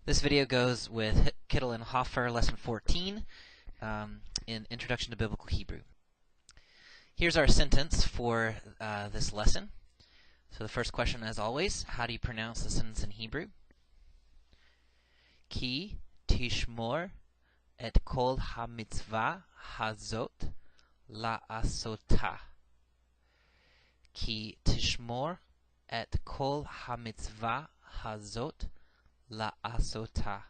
This video goes with Kittel and Hoffer, lesson 14, in Introduction to Biblical Hebrew. Here's our sentence for this lesson. So the first question, as always, how do you pronounce the sentence in Hebrew? Ki tishmor et kol ha-mitzvah hazot la'asota. Ki tishmor et kol ha-mitzvah hazot la'asota.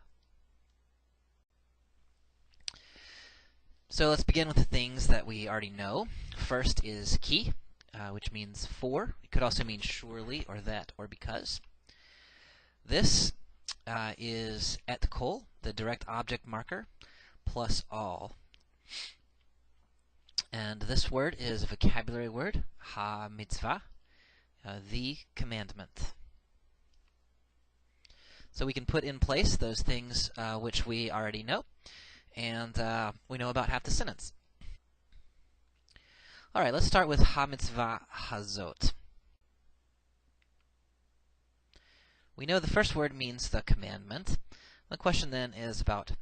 So let's begin with the things that we already know. First is ki, which means for. It could also mean surely, or that, or because. This is et kol, the direct object marker, plus all. And this word is a vocabulary word, ha-mitzvah, the commandment. So we can put in place those things which we already know, and we know about half the sentence. All right, let's start with ha-mitzvah hazot. We know the first word means the commandment. The question then is about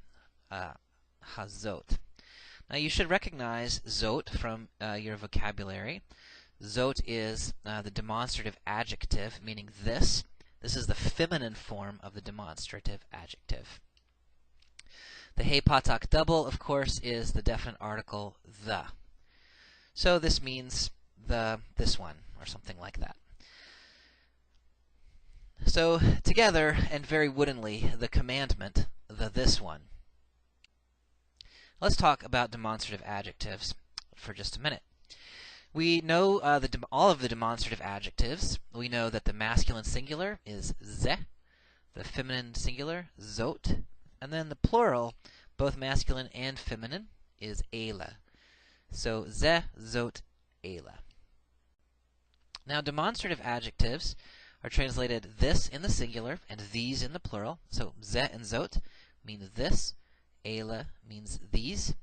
hazot. Now you should recognize zot from your vocabulary. Zot is the demonstrative adjective, meaning this. This is the feminine form of the demonstrative adjective. The hey patak double, of course, is the definite article the. So this means this one, or something like that. So together, and very woodenly, the commandment, the this one. Let's talk about demonstrative adjectives for just a minute. We know all of the demonstrative adjectives. We know that the masculine singular is ze, the feminine singular, zot, and then the plural, both masculine and feminine, is ele. So ze, zot, ele. Now demonstrative adjectives are translated this in the singular and these in the plural. So ze and zot mean this, ele means these.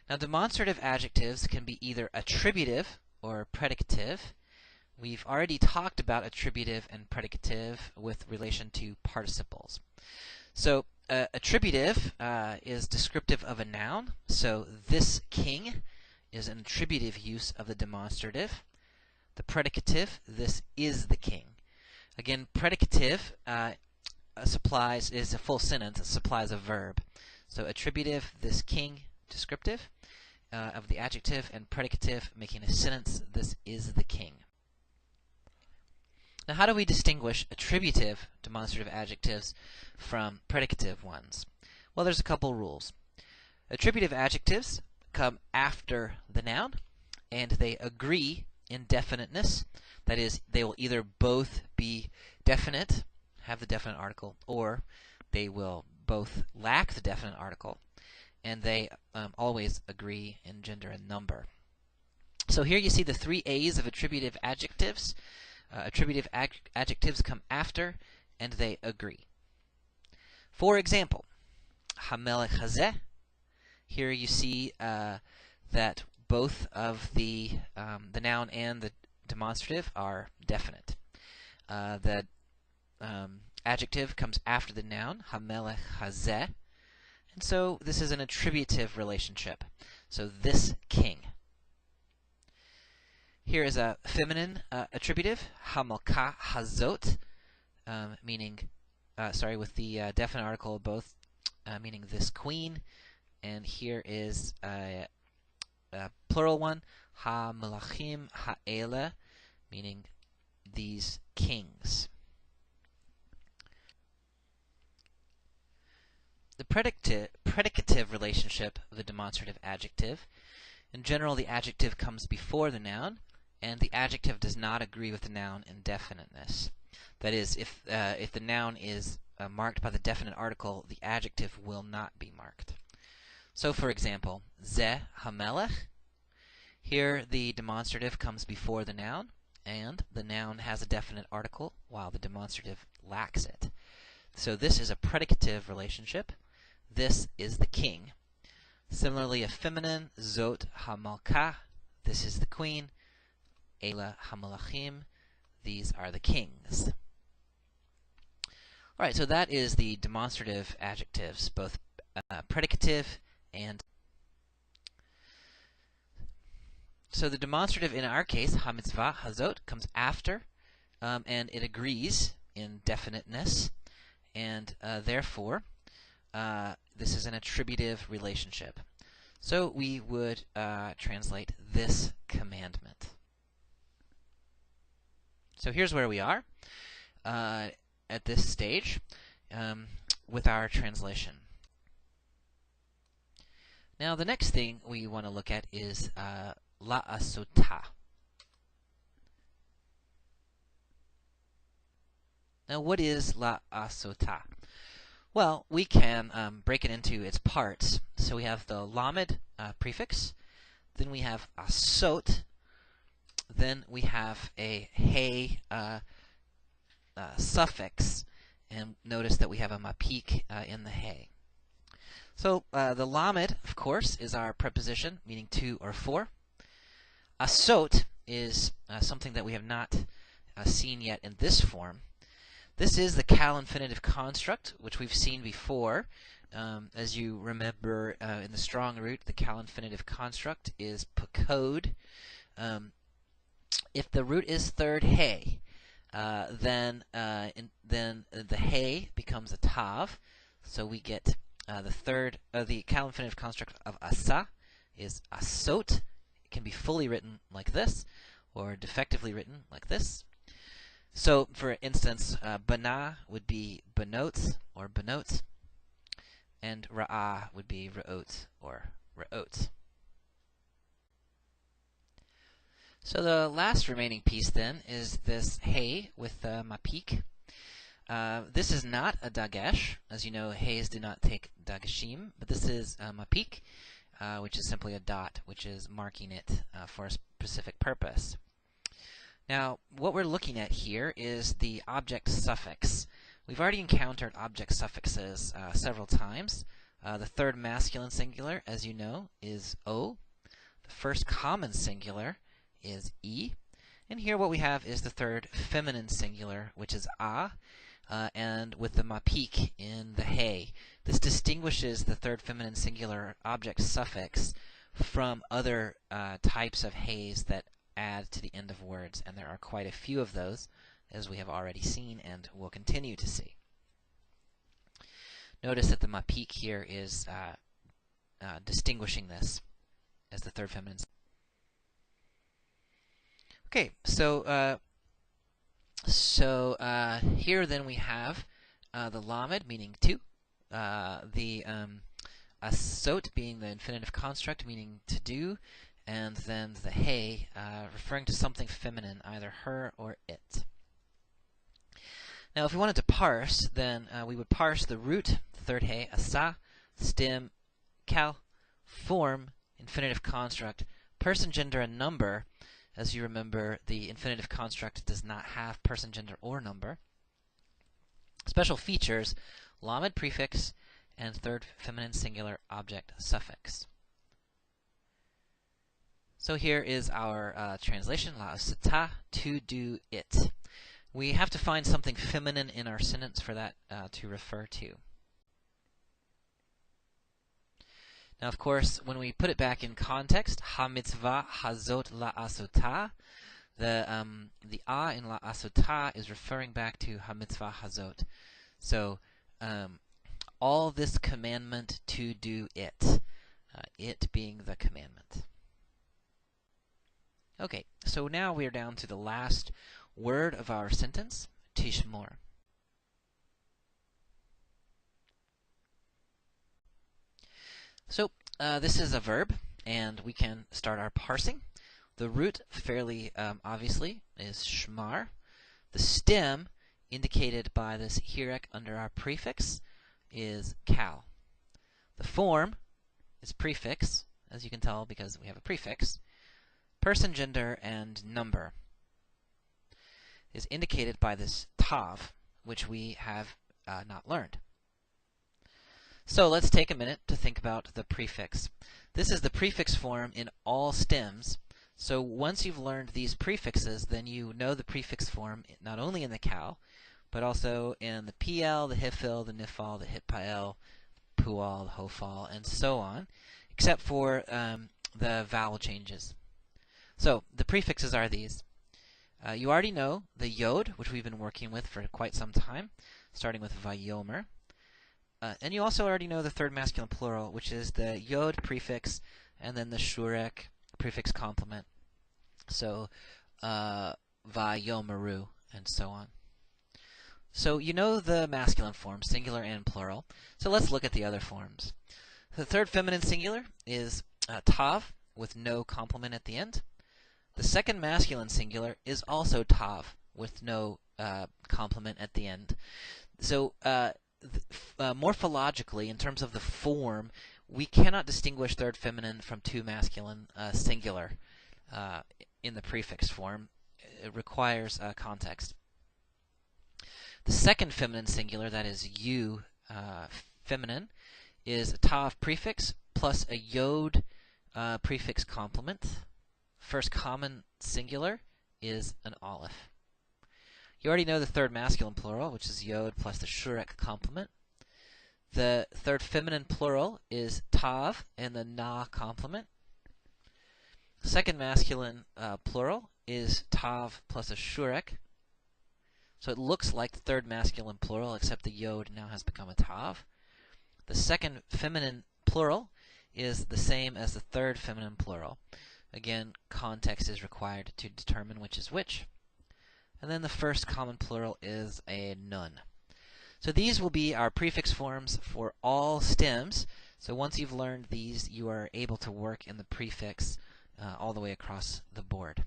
Now, demonstrative adjectives can be either attributive or predicative. We've already talked about attributive and predicative with relation to participles. So, attributive is descriptive of a noun. So, this king is an attributive use of the demonstrative. The predicative, this is the king. Again, predicative is a full sentence. It supplies a verb. So, attributive, this king, descriptive of the adjective, and predicative, making a sentence, this is the king. Now, how do we distinguish attributive demonstrative adjectives from predicative ones? Well, there's a couple rules. Attributive adjectives come after the noun, and they agree in definiteness. That is, they will either both be definite, have the definite article, or they will both lack the definite article, and they always agree in gender and number. So here you see the three A's of attributive adjectives. Attributive adjectives come after, and they agree. For example, hamelech hazeh. Here you see that both of the noun and the demonstrative are definite. The adjective comes after the noun, hamelech hazeh. And so this is an attributive relationship. So this king. Here is a feminine attributive, hamalka hazot, with the definite article both, meaning this queen. And here is a plural one, ha-melachim ha'ele, meaning these kings. The predicative relationship of the demonstrative adjective. In general, the adjective comes before the noun, and the adjective does not agree with the noun in definiteness. That is, if the noun is marked by the definite article, the adjective will not be marked. So, for example, ze hamelech. Here, the demonstrative comes before the noun, and the noun has a definite article, while the demonstrative lacks it. So this is a predicative relationship. This is the king. Similarly, a feminine, zot hamalka, this is the queen. Ela hamalachim, these are the kings. All right, so that is the demonstrative adjectives, both predicative and. So the demonstrative in our case, ha-mitzvah hazot, comes after, and it agrees in definiteness, and therefore this is an attributive relationship. So we would translate this commandment. So here's where we are at this stage with our translation. Now the next thing we want to look at is la'asotah. Now what is la'asotah? Well, we can break it into its parts. So we have the lamed prefix, then we have asot, then we have a hey suffix, and notice that we have a mapik in the hey. So the lamed, of course, is our preposition, meaning to or for. Asot is something that we have not seen yet in this form. This is the cal infinitive construct, which we've seen before. As you remember, in the strong root, the cal infinitive construct is pakod. If the root is third hey, then the hey becomes a tav, so we get the cal infinitive construct of asa is asot. It can be fully written like this, or defectively written like this. So, for instance, bana would be banot or banot, and ra'ah would be ra'ot or ra'ot. So the last remaining piece then is this hey with mapik. This is not a dagesh. As you know, heys do not take dageshim, but this is mapik, which is simply a dot, which is marking it for a specific purpose. Now, what we're looking at here is the object suffix. We've already encountered object suffixes several times. The third masculine singular, as you know, is o. The first common singular is e. And here what we have is the third feminine singular, which is a, and with the mapik in the hey. This distinguishes the third feminine singular object suffix from other types of heys that add to the end of words, and there are quite a few of those, as we have already seen and will continue to see. Notice that the mapik here is distinguishing this as the third feminine. Okay, so here then we have the lamed, meaning to, the asot being the infinitive construct, meaning to do, and then the hey, referring to something feminine, either her or it. Now, if we wanted to parse, then we would parse the root, the third hey, asa, stem, cal, form, infinitive construct, person, gender, and number. As you remember, the infinitive construct does not have person, gender, or number. Special features, lamed prefix, and third feminine singular object suffix. So here is our translation, la'asotah, to do it. We have to find something feminine in our sentence for that to refer to. Now, of course, when we put it back in context, ha-mitzvah hazot la'asotah, the a in la'asotah is referring back to ha-mitzvah hazot. So, all this commandment to do it, it being the commandment. Okay, so now we are down to the last word of our sentence, tishmor. So this is a verb, and we can start our parsing. The root, fairly obviously, is shmar. The stem, indicated by this hirek under our prefix, is cal. The form is prefix, as you can tell because we have a prefix. Person, gender, and number is indicated by this tav, which we have not learned. So let's take a minute to think about the prefix. This is the prefix form in all stems. So once you've learned these prefixes, then you know the prefix form not only in the cal, but also in the PL, the HIFIL, the NIFAL, the HITPIL, PUAL, the HOFAL, and so on, except for the vowel changes. So the prefixes are these. You already know the yod, which we've been working with for quite some time, starting with vayomer. And you also already know the third masculine plural, which is the yod prefix and then the shurek prefix complement. So vayomeru and so on. So you know the masculine form, singular and plural. So let's look at the other forms. The third feminine singular is tav with no complement at the end. The second masculine singular is also tav with no complement at the end. So morphologically, in terms of the form, we cannot distinguish third feminine from two masculine singular in the prefix form. It requires context. The second feminine singular, that is you feminine, is a tav prefix plus a yod prefix complement. First common singular is an aleph. You already know the third masculine plural, which is yod plus the shurek complement. The third feminine plural is tav and the na complement. Second masculine plural is tav plus a shurek. So it looks like the third masculine plural, except the yod now has become a tav. The second feminine plural is the same as the third feminine plural. Again, context is required to determine which is which. And then the first common plural is a nun. So these will be our prefix forms for all stems. So once you've learned these, you are able to work in the prefix all the way across the board.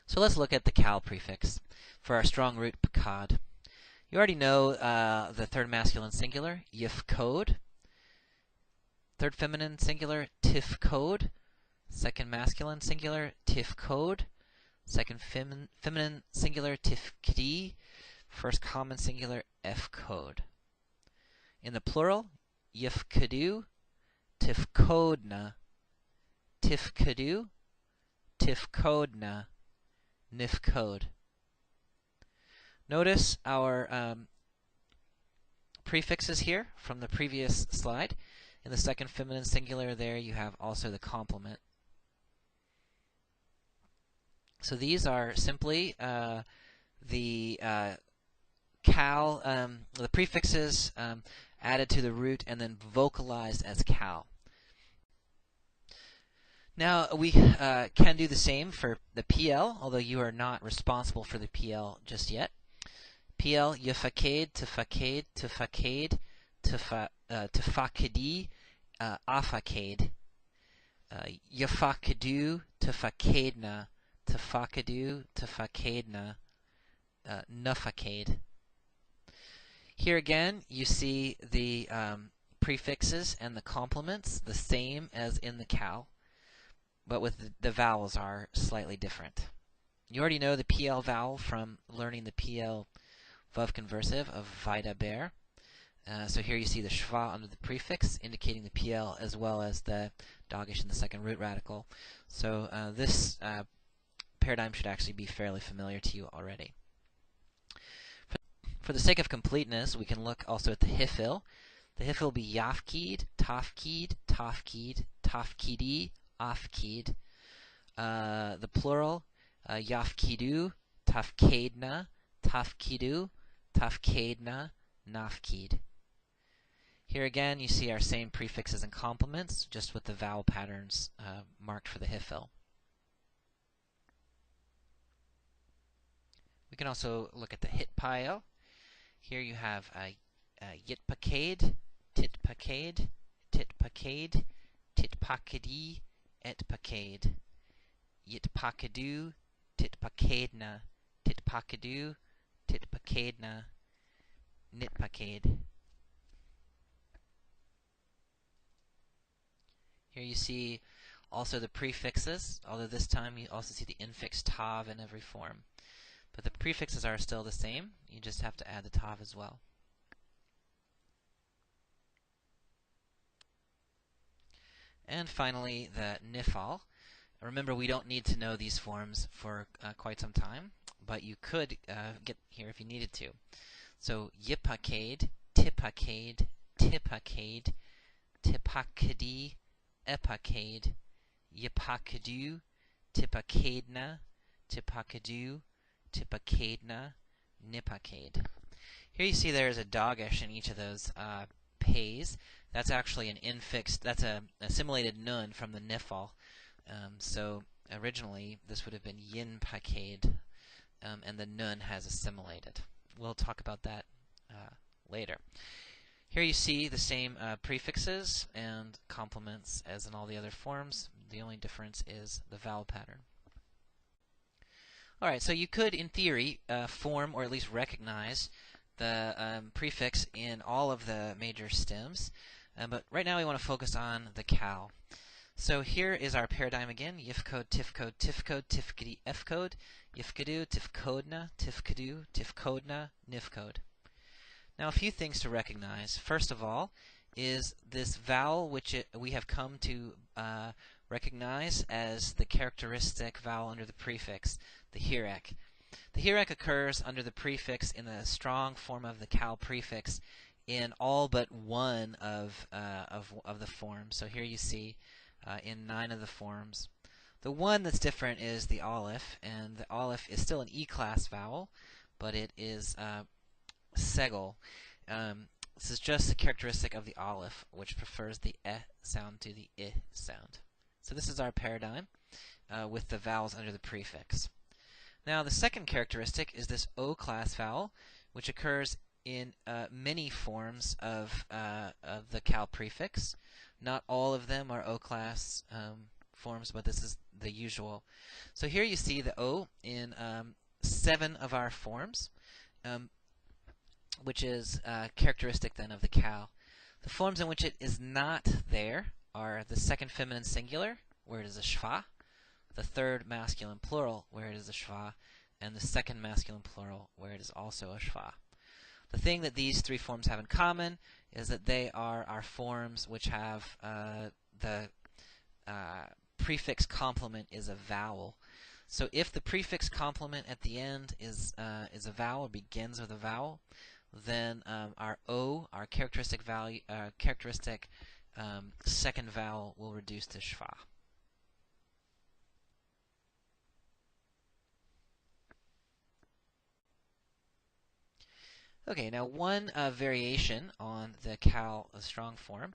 So let's look at the cal prefix for our strong root pakad. You already know the third masculine singular, yifkod. Third feminine singular, tifkod. Second masculine singular, tifkod. Second feminine singular, tifkdi. First common singular, fkod. In the plural, yifkadu, tifkodna. Tifkadu, tifkodna, nifkod. Notice our prefixes here from the previous slide. In the second feminine singular there you have also the complement. So these are simply the cal, the prefixes added to the root and then vocalized as cal. Now we can do the same for the PL, although you are not responsible for the PL just yet. PL, yafaked, tafaked, tafaked, tafakedi, afaked. Yafakadu, tafakedna, tafakadu, tafakedna, nufaked. Here again, you see the prefixes and the complements the same as in the cal, but with the vowels are slightly different. You already know the PL vowel from learning the PL vav conversive of Vaidaber. So here you see the shva under the prefix, indicating the PL as well as the dogish in the second root radical. So this paradigm should actually be fairly familiar to you already. For the sake of completeness, we can look also at the hifil. The hifil will be yafkid, tafkid, tafkid, tafkidi, afkid. The plural, yafkidu, tafkedna, tafkidu, tafkedna, nafkid. Here again, you see our same prefixes and complements, just with the vowel patterns marked for the hifil. We can also look at the hitpile. Here you have yitpaked, titpaked, titpaked, titpakedi, etpaked. Yitpakadu, titpakedna, titpakadu, titpakedna, nitpaked. Here you see also the prefixes, although this time you also see the infix tav in every form. But the prefixes are still the same, you just have to add the tav as well. And finally, the nifal. Remember, we don't need to know these forms for quite some time, but you could get here if you needed to. So yipakade, tipakade, tipakade, tipakadi, epakade, yipakadu, tipakadna, tipakadu, tipakadna, nipakade. Here you see there's a dogish in each of those pays. That's actually an infixed, that's a assimilated nun from the nifal. So originally this would have been yinpakade, and the nun has assimilated. We'll talk about that later. Here you see the same prefixes and complements as in all the other forms. The only difference is the vowel pattern. Alright, so you could, in theory, form or at least recognize the prefix in all of the major stems, but right now we want to focus on the cal. So here is our paradigm again: yifcode, tifcode, tifcode, tifkadi, fcode, yifkadu, tifkodna, tifkadu, tifkodna, nifcode. Now a few things to recognize. First of all is this vowel which we have come to recognize as the characteristic vowel under the prefix, the hirek. The hirek occurs under the prefix in the strong form of the cal prefix in all but one of the forms. So here you see in 9 of the forms. The one that's different is the aleph, and the aleph is still an E-class vowel, but it is segel. This is just a characteristic of the aleph, which prefers the sound to the I sound. So this is our paradigm with the vowels under the prefix. Now the second characteristic is this O-class vowel, which occurs in many forms of the cal prefix. Not all of them are O-class forms, but this is the usual. So here you see the O in 7 of our forms, which is characteristic then of the cal. The forms in which it is not there are the second feminine singular, where it is a shva, the third masculine plural, where it is a shva, and the second masculine plural, where it is also a shva. The thing that these 3 forms have in common is that they are our forms which have the prefix complement is a vowel. So if the prefix complement at the end is a vowel, begins with a vowel, then our O, our characteristic value, second vowel, will reduce to shva. Okay, now one variation on the cal strong form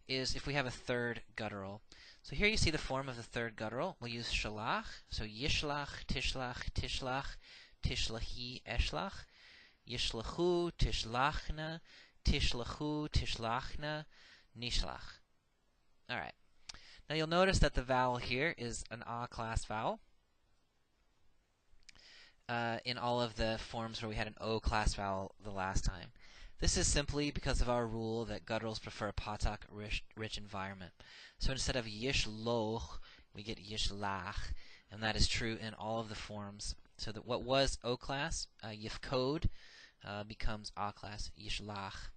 is if we have a third guttural. So here you see the form of the third guttural. We'll use shalach, so yishlach, tishlach, tishlach, tishlachi, eshlach, yishlachu, tishlachna, tishlachu, tishlachna, nishlach. Alright. Now you'll notice that the vowel here is an A-class vowel. In all of the forms where we had an O-class vowel the last time. This is simply because of our rule that gutturals prefer a patak-rich environment. So instead of yishloch, we get yishlach, and that is true in all of the forms. So that what was O-class, yifkod, becomes A-class, yishlach.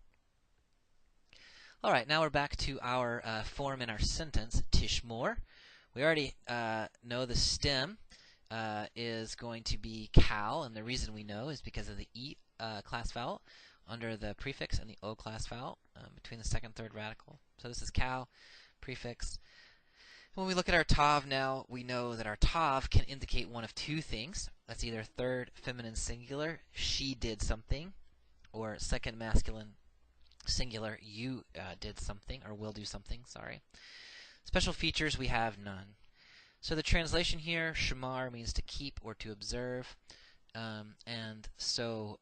Alright, now we're back to our form in our sentence, tishmor. We already know the stem is going to be cal, and the reason we know is because of the E-class vowel under the prefix and the O-class vowel between the second and third radical. So this is cal, prefix. When we look at our tav now, we know that our tav can indicate one of 2 things. That's either third feminine singular, she did something, or second masculine singular, you did something, or will do something, sorry. Special features, we have none. So the translation here, shamar, means to keep or to observe. And so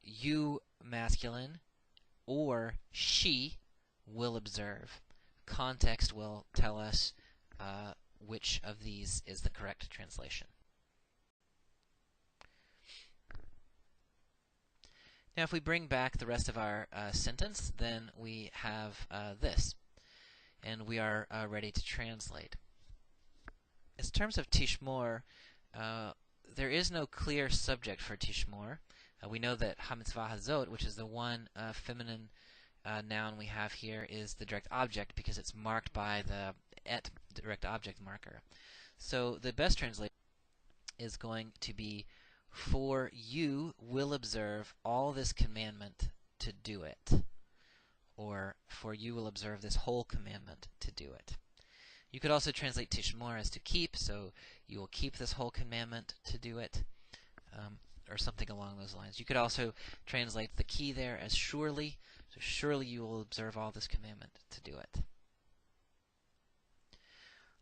you, masculine, or she will observe. Context will tell us which of these is the correct translation. Now if we bring back the rest of our sentence, then we have this. And we are ready to translate. In terms of tishmor, there is no clear subject for tishmor. We know that hamitzvah hazot, which is the one feminine noun we have here, is the direct object because it's marked by the et direct object marker. So the best translation is going to be For you will observe all this commandment to do it. Or, for you will observe this whole commandment to do it. You could also translate tishmor as to keep, so you will keep this whole commandment to do it, or something along those lines. You could also translate the key there as surely, so surely you will observe all this commandment to do it.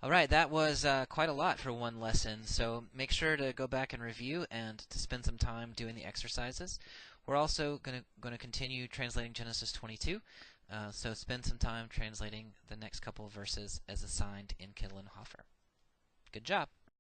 Alright, that was quite a lot for one lesson, so make sure to go back and review and to spend some time doing the exercises. We're also going to continue translating Genesis 22, so spend some time translating the next couple of verses as assigned in Kittel and Hoffer. Good job!